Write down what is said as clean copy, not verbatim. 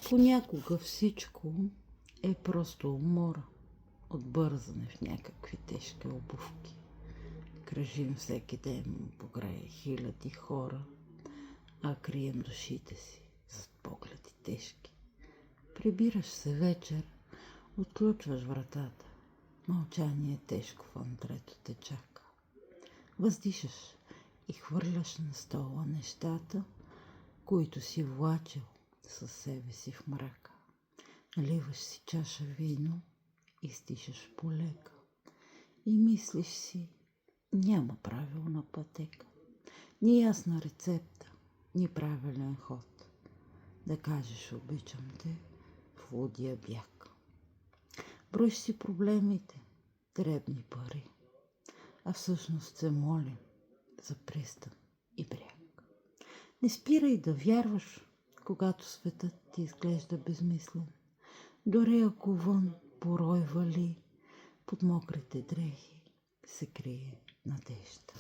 Понякога всичко е просто умора от бързане в някакви тежки обувки. Кръжим всеки ден покрай хиляди хора, а крием душите си зад погледи тежки. Прибираш се вечер, отключваш вратата. Мълчание тежко в антрето те чака. Въздишаш и хвърляш на стола нещата, които си влачил със себе си в мрака. Наливаш си чаша вино и стишаш полека. И мислиш си, няма правилна пътека, ни ясна рецепта, ни правилен ход. Да кажеш обичам те в лудия бяг. Броиш си проблемите, дребни пари, а всъщност се молим за пристан и бряг. Не спирай да вярваш, когато светът ти изглежда безмислен, дори ако вън порой вали, под мокрите дрехи се крие надежда.